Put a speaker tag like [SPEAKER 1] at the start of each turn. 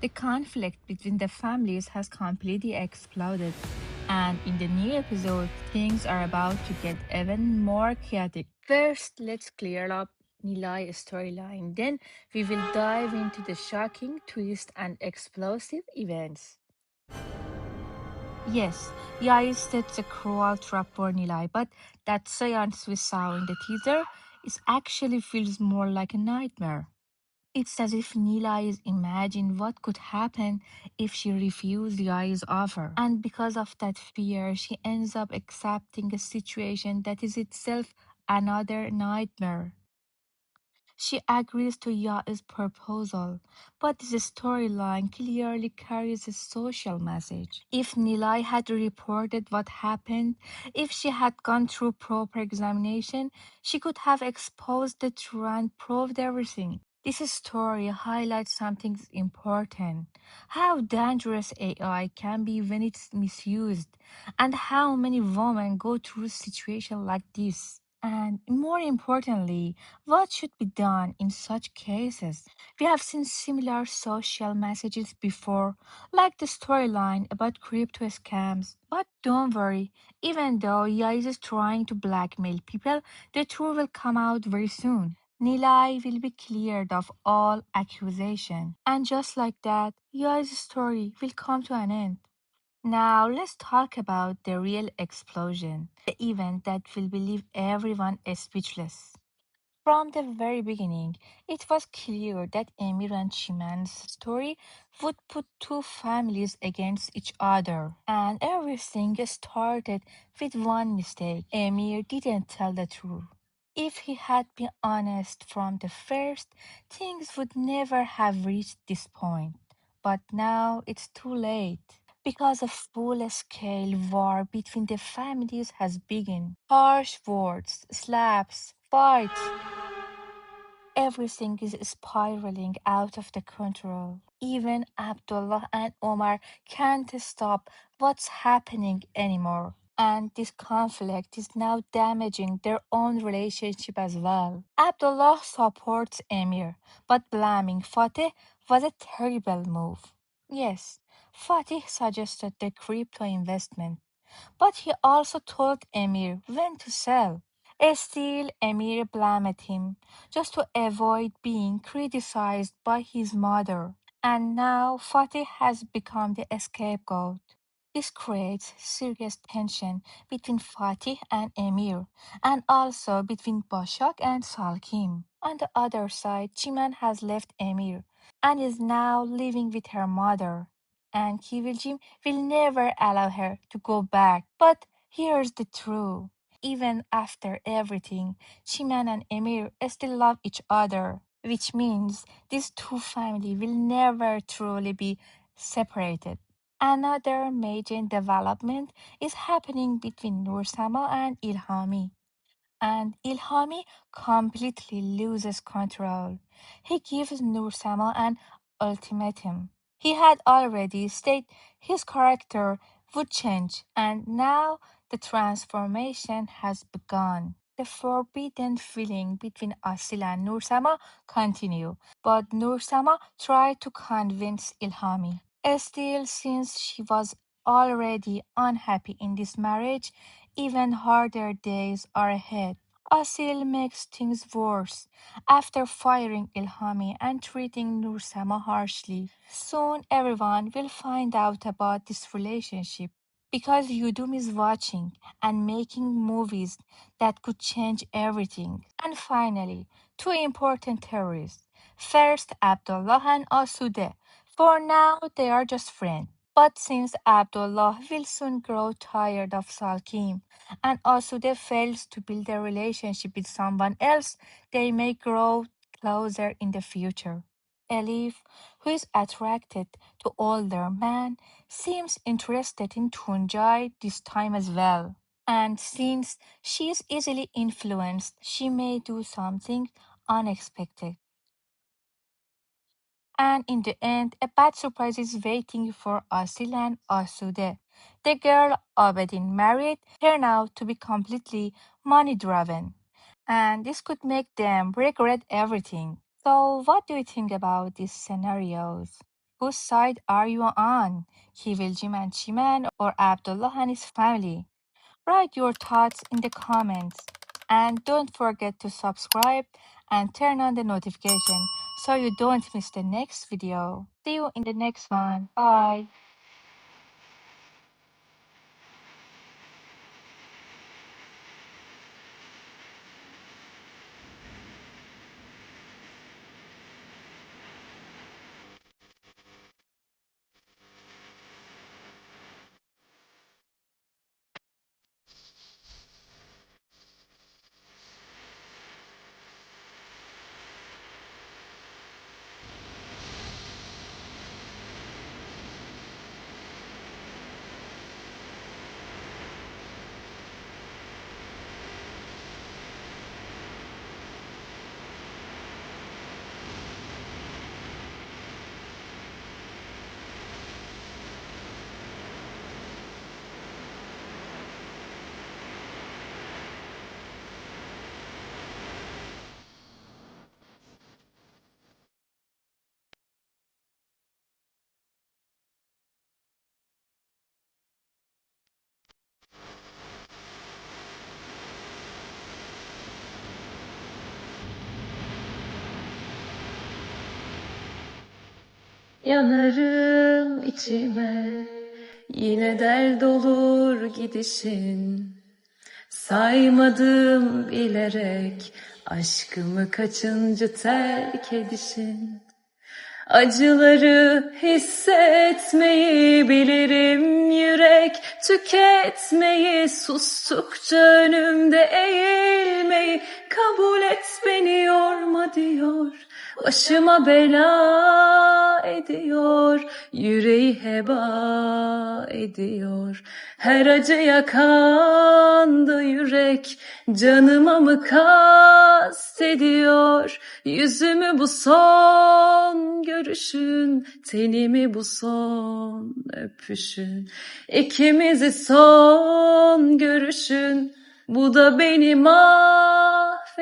[SPEAKER 1] The conflict between the families has completely exploded, and in the new episode, things are about to get even more chaotic. First, let's clear up Nilay's storyline, then we will dive into the shocking twist and explosive events. Yes, Yai sets a cruel trap for Nilay, but that seance we saw in the teaser is actually feels more like a nightmare. It's as if Nila is imagining what could happen if she refused Yai's offer. And because of that fear, she ends up accepting a situation that is itself another nightmare. She agrees to Yai's proposal, but this storyline clearly carries a social message. If Nilay had reported what happened, if she had gone through proper examination, she could have exposed the truth and proved everything. This story highlights something important: how dangerous AI can be when it's misused, and how many women go through situations like this. And more importantly, what should be done in such cases? We have seen similar social messages before, like the storyline about crypto scams. But don't worry, even though Yais is trying to blackmail people, the truth will come out very soon. Nilay will be cleared of all accusation. And just like that, Yai's story will come to an end. Now let's talk about the real explosion, the event that will leave everyone speechless. From the very beginning, it was clear that Amir and Chiman's story would put two families against each other. And everything started with one mistake. Amir didn't tell the truth. If he had been honest from the first, things would never have reached this point. But now it's too late. Because a full-scale war between the families has begun. Harsh words, slaps, fights, everything is spiraling out of the control. Even Abdullah and Omar can't stop what's happening anymore. And this conflict is now damaging their own relationship as well. Abdullah supports Emir, but blaming Fateh was a terrible move. Yes, Fatih suggested the crypto investment, but he also told Emir when to sell. Still, Emir blamed him just to avoid being criticized by his mother. And now Fatih has become the scapegoat. This creates serious tension between Fatih and Emir, and also between Başak and Salkim. On the other side, Çimen has left Emir and is now living with her mother. And Kıvılcım will never allow her to go back. But here's the truth. Even after everything, Çimen and Emir still love each other, which means these two families will never truly be separated. Another major development is happening between Nursama and Ilhami, and Ilhami completely loses control. He gives Nursama an ultimatum. He had already stated his character would change, and now the transformation has begun. The forbidden feeling between Asil and Nursama continue, but Nursama tried to convince Ilhami. Still, since she was already unhappy in this marriage, even harder days are ahead. Asil makes things worse after firing Ilhami and treating Nursema harshly. Soon everyone will find out about this relationship because Yudum is watching and making movies that could change everything. And finally, two important theories. First, Abdullah and Asude. For now, they are just friends. But since Abdullah will soon grow tired of Salkim and Asude fails to build a relationship with someone else, they may grow closer in the future. Elif, who is attracted to older men, seems interested in Tunjai this time as well. And since she is easily influenced, she may do something unexpected. And in the end, a bad surprise is waiting for Asil and Asude. The girl Abedin married turned out to be completely money driven, and this could make them regret everything. So, what do you think about these scenarios? Whose side are you on? Kıvılcım and Çimen or Abdullah and his family? Write your thoughts in the comments. And don't forget to subscribe and turn on the notification so you don't miss the next video. See you in the next one. Bye.
[SPEAKER 2] Yanarım içime, yine dert olur gidişin. Saymadım bilerek, aşkımı kaçıncı terk edişin. Acıları hissetmeyi bilirim yürek, tüketmeyi, sustukça önümde eğilmeyi, kabul et beni yorma diyor. Başıma bela ediyor, yüreği heba ediyor. Her acıya kandı yürek, canıma mı kastediyor? Yüzümü bu son görüşün, tenimi bu son öpüşün. İkimizi son görüşün, bu da beni mahvediyor.